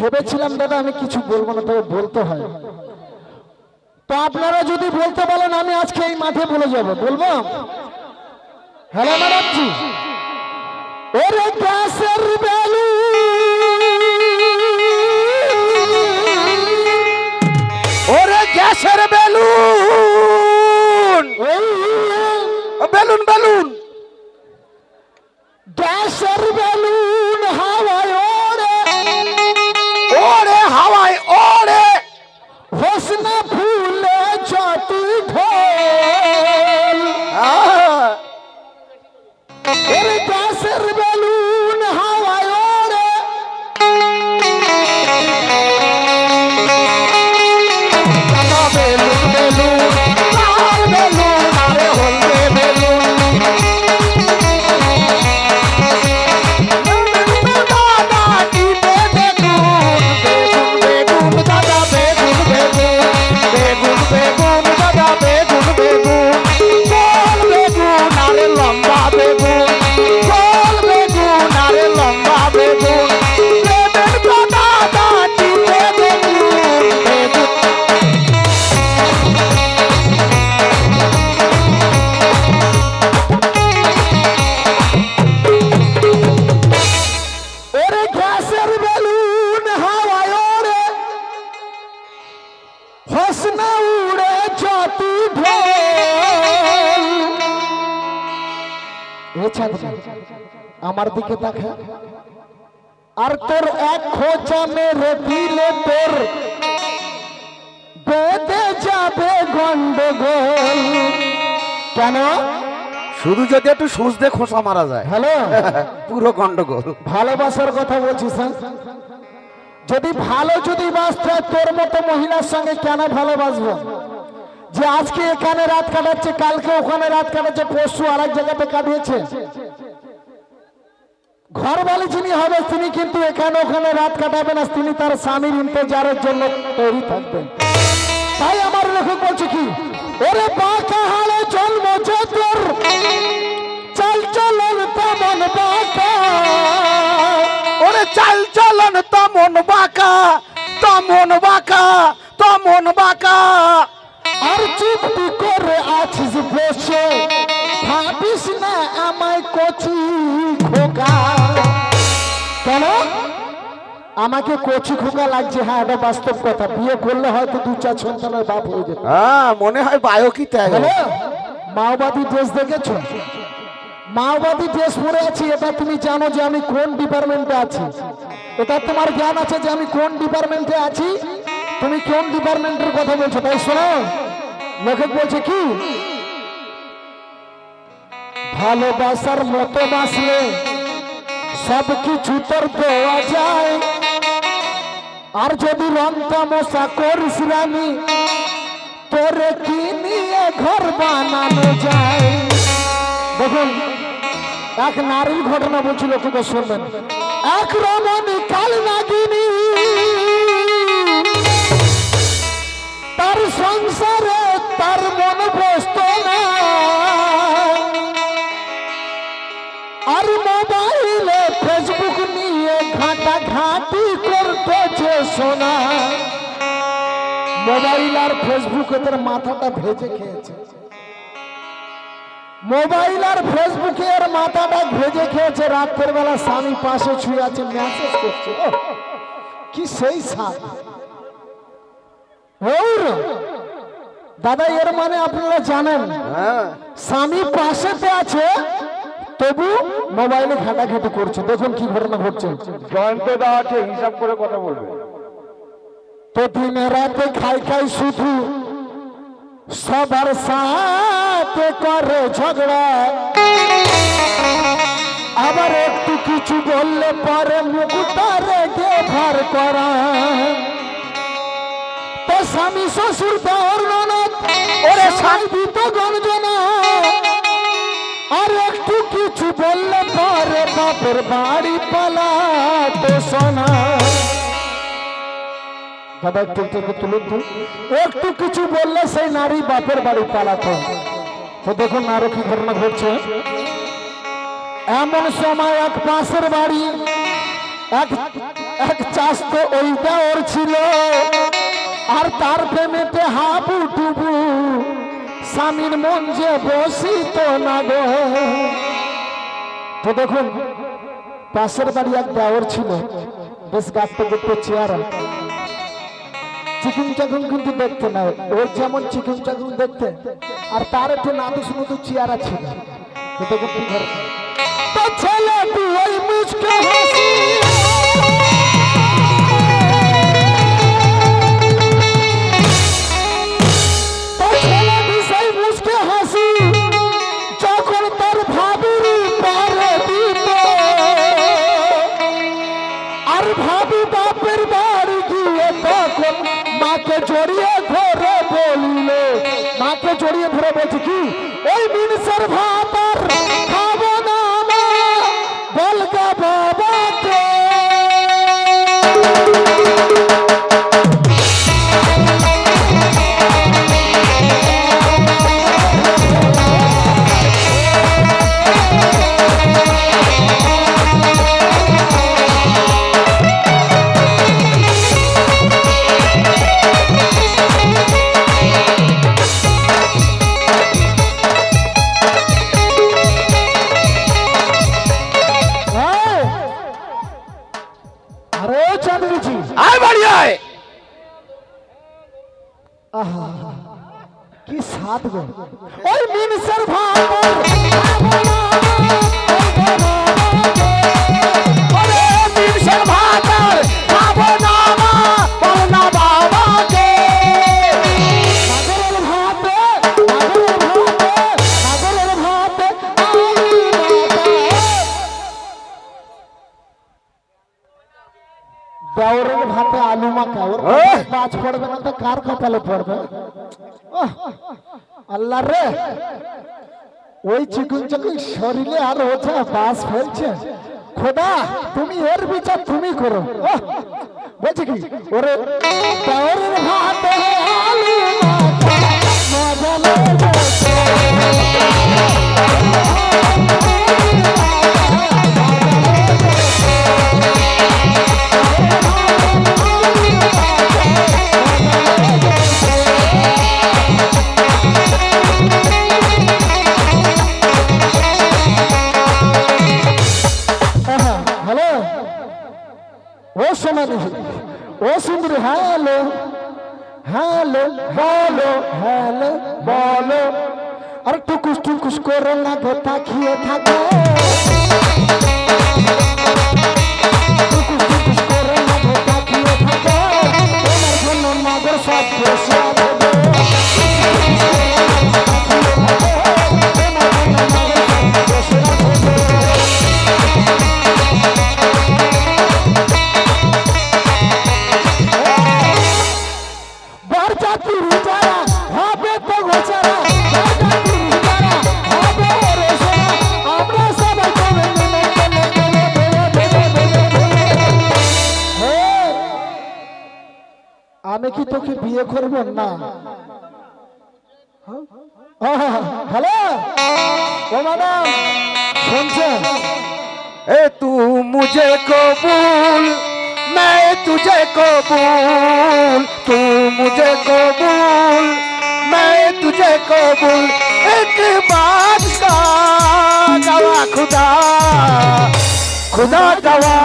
ভেবেছিলাম দাদা আমি কিছু বলবো না, তবে বলতে হয়। তো আপনারা যদি বলতে বলেন আমি আজকে এই মাঠে বলে যাব, বলবো। হ্যালো ম্যাডামজি, ওরে গ্যাসের বেলুন, ওরে গ্যাসের বেলুন, বেলুন বেলুন, গ্যাসের বেলুন হাওয়ায় ওড়ে, ওরে হাওয়ায় ওরে, হোসনা ফুলে চটি ঢোল। ওরে গ্যাসের বেলুন হাওয়ায় ওড়ে, সাদা বেলুন বেলুন, লাল বেলুন, আরে হলদে বেলুন, দাদা টিপে দেখুন, বেগুন বেগুন, দাদা বেগুন বেগুন, বেগুন বেগুন, দাদা বেগুন বেগুন, গোল বেগুন আরে লম্বা বেগুন, গোল বেগুন আরে লম্বা বেগুন, বেগুন দাদা টিপে দেখুন, বেগুন। ওরে গ্যাসের বেলুন হাওয়ায় ওড়ে, হোসনা উড়ে চটি ঢোল। এ ছাত্র আমার দিকে দেখা, আর তোর এক খোঁচা মেরে দিলে তোর বেঁধে যাবে গন্ডগোল। কেন? শুধু যদি একটু সুচ দিয়ে খোসা মারা যায়, হ্যালো, পুরো গন্ডগোল। ভালোবাসার কথা বলছিস হ্যাঁ? যদি ভালো যদি বাসতে হয়, তোর মতো মহিলার সঙ্গে কেন ভালোবাসবো? যে আজকে এখানে রাত কাটাচ্ছে, কালকে ওখানে রাত কাটাচ্ছে, পরশু আরেক জায়গাতে কাটিয়েছে। ঘরবালি যিনি হবে তিনি কিন্তু এখানে ওখানে রাত কাটাবে না, তিনি তার স্বামীর ইন্তজারের জন্য তৈরি থাকবেন। তাই আমার লেখক বলছে কি, ওরে বাঁকা হাড়ে জন্মছে তোর, চাল চলন তেমন বাঁকা, ওরে চাল চলন তমন বাঁকা, তমন বাঁকা, তমন বাঁকা, আর চুপটি করে আছিস বসে, ভাবিস না আমায় কচি খোকা। কেন আমাকে কচি খোকা লাগছে? হ্যাঁ, এটা বাস্তব কথা। বিয়ে করলে হয়তো 2-4 সন্তানের বাপ হয়ে যেত। হ্যাঁ মনে হয় বায়োকি ত্যাগ। হ্যালো, মাওবাদী ড্রেস দেখেছো? মাওবাদী ড্রেস পরে আছি, এটা তুমি জানো যে আমি কোন ডিপার্টমেন্টে আছি? এটা তোমার জ্ঞান আছে যে আমি কোন ডিপার্টমেন্টে আছি? তুমি কোন ডিপার্টমেন্টের কথা বলছো? তাই শোনো, লেখক বলছে কি, ভালোবাসার মতো বাসলে সব কিছু তোর দেওয়া যায়, আর যদি রং তামসা করিস রানী, তোরে কি নিয়ে ঘর বানানো যায়। দেখুন, এক নারীর ঘটনা বলছিল, কিন্তু শুনবেন। এক রমণী কাল নাগিনী, তার সংসারে তার মন বসত না, আর মোবাইলে ফেসবুক নিয়ে ঘাটা ঘাটি করতেছে সোনা। মোবাইল আর ফেসবুক এদের মাথাটা ভেজে খেয়েছে। মোবাইল আর ফেসবুকে এর মাথাটা ভেজে খেয়েছে। রাতের বেলা স্বামী পাশে শুয়ে আছে, মেসেজ করছে, ওহ, কি সেই সাথ। দাদা এর মানে আপনারা জানেন, স্বামী পাশেতে আছে তবু মোবাইলে ঘাটাঘাটি করছে। দেখুন কি ঘটনা ঘটছে। জয়ন্ত দা আছে, হিসাব করে কথা বলবে। তো দিনে রাতে খাই খাই শুধু সবার সাথে করে ঝগড়া, আবার একটু কিছু বললে পরে মুখটা রেখে ভার করা। তো স্বামী শ্বশুর দেওয়ার ননদ, ওরে শান্তি তো গঞ্জনা, আর একটু কিছু বললে পরে বাপের বাড়ি পালাতে শোনা। দাদা একটু তুলুন তো, একটু কিছু বললে সেই নারী বাপের বাড়ি পালাতো। তো দেখুন আরো কি ঘটনা ঘটছে। এমন সময় এক পাশের বাড়ি এক চাষ তো ওইটা ওর ছিল, আর তার প্রেমেতে হাবু ডুবু, স্বামীর মন যে বসিত না গো। তো দেখুন পাশের বাড়ি এক দেওর ছিল, বেশ গাঁটতে গাঁটতে চেয়ারা, চিকুন চাকুন কিন্তু দেখতে না, ওর যেমন চিকুন চাকুন দেখতে, আর তার একটু নাদু শুনুদু চেয়ারা ছিল। তো দেখুন কি ঘর, তো ছেলেটি ওই মুচকে হাসি, তো ছেলেটি সেই মুচকে হাসি যখন তার ভাবির পারে দিত, আর ভাবি বাপের বাড়ি গিয়ে তখন মাকে জড়িয়ে ধরে বলল, মাকে জড়িয়ে ধরে বলছে কি, ওই মিনসের ভাত আর খাবো না মা, বলগা বাবাকে। আরে চাঁদনি আয় বাড়ি আয়। আহা কি স্বাদ গো, ওই মিনসের ভাত আর খাবো না মা, বলগা বাবাকে। ওরে মিনসের ভাত আর খাবো না মা, বল না বাবাকে। নাগরের ভাতে, নাগরের ভাতে, নাগরের ভাতে আলু মাখা। দেওরের ভাতে আলু মাখা, ওর পাঁচ পড়বে না তো কার কপালে পড়বে? ওহ, আল্লাহ রে, ওই চিকুন চাকুন শরীরে আর ওঠা বাস ফেলছে। খোদা তুমি এর বিচার তুমি করো। ওহ, বলছি কি, ওরে দেওরের ভাতে আলু মাখা মজা লেগেছে। হ্যালো ও সোনালি, ও সুন্দরী, হ্যালো হ্যালো বলো, হ্যালো বলো, আর টুকুস টুকুস করে লাগে তাকিয়ে থাকে, টুকুস টুকুস করে লাগে তাকিয়ে থাকে, তোমার জন্য নগর সব বসে আছে গো। আমি কি তোকে বিয়ে করব না? হ্যালো ও ম্যাডাম শুনছেন? ए तू मुझे कबूल, मैं तुझे कबूल, तू मुझे कबूल, मैं तुझे कबूल, एक बात का गवा खुदा, खुदा गवा,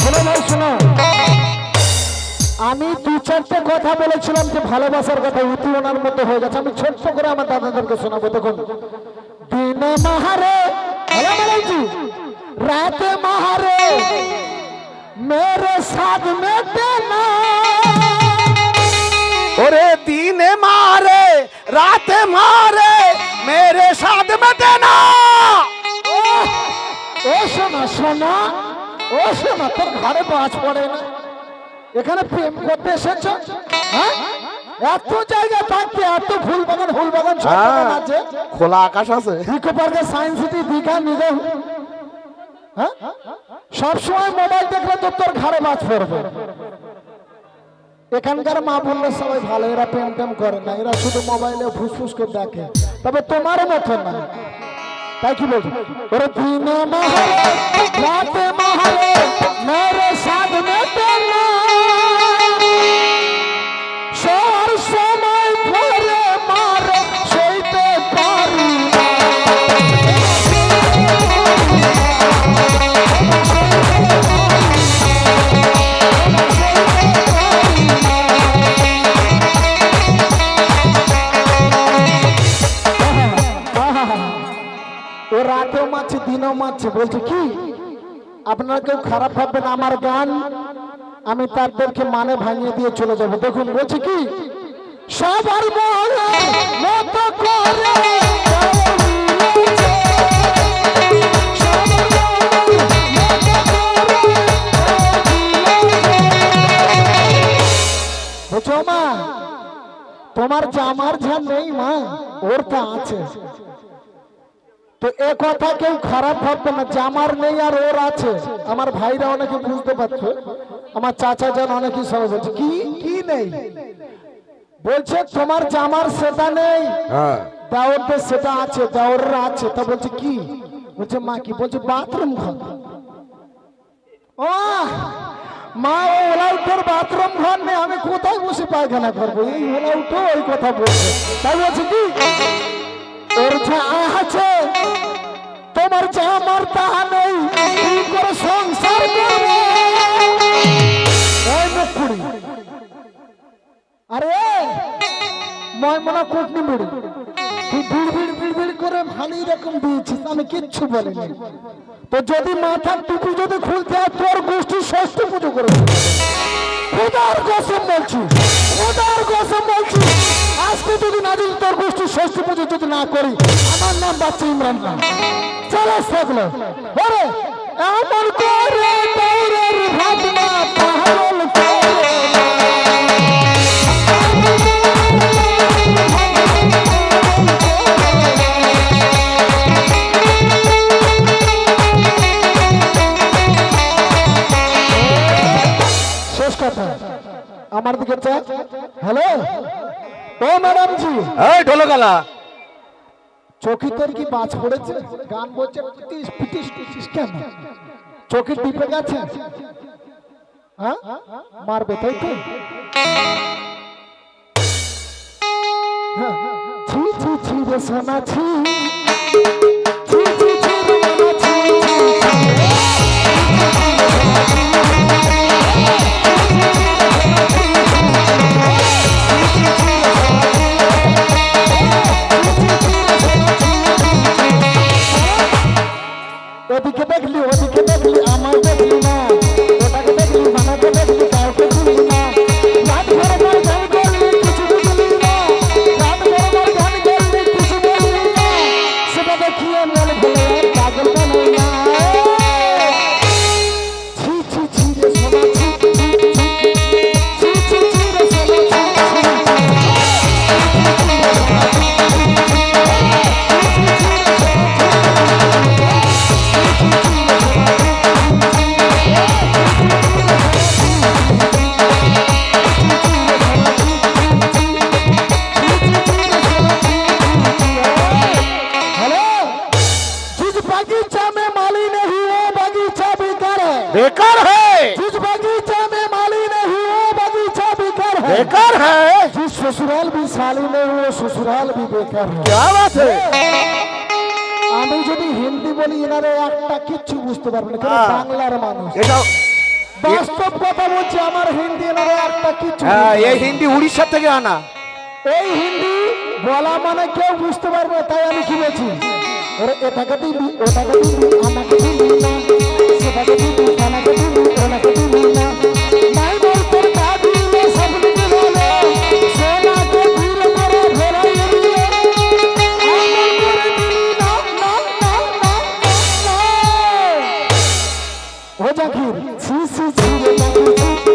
শোনো ভাই শোনো, আমি দু চারটে কথা বলেছিলাম যে ভালোবাসার কথা, উঠি ওনার মতো হয়ে গেছে। আমি ছোট্ট করে আমার দাদাদেরকে শোনাবো। দেখুন, দিনে মাহারে রাতে মাহারে মেরে সাথ মেটে না, ओरे दिन मारे रात मारे मेरे साथ में देना। ও শোনা শোনা, ও শোনা, তোর ঘরে বাজ পড়ে না? এখানে প্রেম করতে এসেছ? হ্যাঁ, এত জায়গা থাকতে এত ফুল বাগান সব বাগান আছে, খোলা আকাশ আছে, ইকো পার্কে, সায়েন্স সিটি, দীঘা, নিগম, হ্যাঁ, সবসময় মোবাইল দেখলে তো তোর ঘরে বাজ পড়বে। এখানকার মা বোনরা সবাই ভালো, এরা প্রেম টেম করে না, এরা শুধু মোবাইলে ফুসফুস করে দেখে। তবে তোমার মতো না, তাই কি বলছি ওরে দিনে মহারে রাতে মহারে মেরে সাধ মে তেনা সর সময় পরে মারে সইতে পারি না ও রাতেও মারছে দিনও মারছে বলছে কি আপনারা কেউ খারাপ ভাববেন আমার গান আমি তাদেরকে মানে ভাঙিয়ে দিয়ে চলে যাব দেখুন বলছে কি সবার মনের মতো করে বুঝছো মা তোমার জামার ঝান নেই মা ওর তা আছে তো এ কথা কেউ খারাপ ভাববে না জামার নেই আর ওর আছে আমার ভাইরা অনেকে বুঝতে পারছো আমার চাচা যান অনেকেই সবাই বলছে কি কি নেই বলছে তোমার জামার সেটা নেই হ্যাঁ দেওরদের সেটা আছে দেওররা আছে তা বলছে কি বলছে মা কি বলছে বাথরুম ঘর ও মা ওলা উঠোর বাথরুম ঘর নেই আমি কোথায় বসে পায়খানা করবো এই ওলা উঠো ওই কথা বলছে তাই বলছে কি ওর যা আছে তোমার যা আমার তাহা নেই কি করে সংসার করবে এই মুখপুরি আরে ময়মনা কোটনি মুড়ি তুই ভিড় করে ভালো রকম দিয়েছিস আমি কিচ্ছু বলিনি তো যদি মাথার টুপি যদি খুলতে হয় তোর গোষ্ঠী ষষ্ঠ পুজো করে খোদার কসম বলছি খোদার কসম বলছি আজকে যদি না যদি তোর গোষ্ঠী ষষ্ঠ পুজো যদি না করি আমার নাম বাচ্চা ইমরান খান চলে থাকলো ওরে এমন করে দৌড়ের ভাবনা পাগল করে শেষ কথা আমার দিকে চাক হ্যালো ও ম্যাডাম জি এই ঢোলকালা চোখে তোর কি বাজ পড়েছে গান বলছে পিটিস পিটিস পিটিস কেন চোখে টিপে গেছে হ্যাঁ মারবে তাই তো হ্যাঁ, ছি ছি ছি রে সোনা ছি ছি ছি ছি রে মনা ছি ওদিকে দেখলি আমার দেখলি না ওটাকে দেখলি মানাকে দেখলি কাউকে শুনলি না রাত ভরে ভরে গান করলি কিছু বুঝলি না রাত ভরে ভরে গান করলি কিছু বুঝলি না সেটা দেখিয়ে মন ভুলে পাগল বানাই না ছি ছি ছি রে সোনা ছি ছি ছি ছি রে সোনা बेकार है जिस बगीचा में माली नहीं वो बगीचा बेकार है बेकार है जिस ससुराल भी साली नहीं वो ससुराल भी बेकार है क्या बात है আমি যদি হিন্দি বলি এনারে একটা কিচ্ছু বুঝতে পারবে না কারণ বাংলার মানুষ এটা বাস্তব কথা বলছি আমার হিন্দি এনারে একটা কিচ্ছু হ্যাঁ এই হিন্দি উড়িষ্যা থেকে আনা এই হিন্দি বলা মানে কেউ বুঝতে পারবে না, তাই আমি কি বলছি ওরে এটাকে দিবি ওটাকে দিবি আমাকে দিবি না সেটাকে দিবি আমাকে দিবি ওনাকে দিবি না নাই বলতে কাঁদি রে সব লিখে বলে সোনাকে দিল করে ভরাই দিলে আমল করে দিলি না না না না না ও জাকির ছি ছি ছি রে জাকির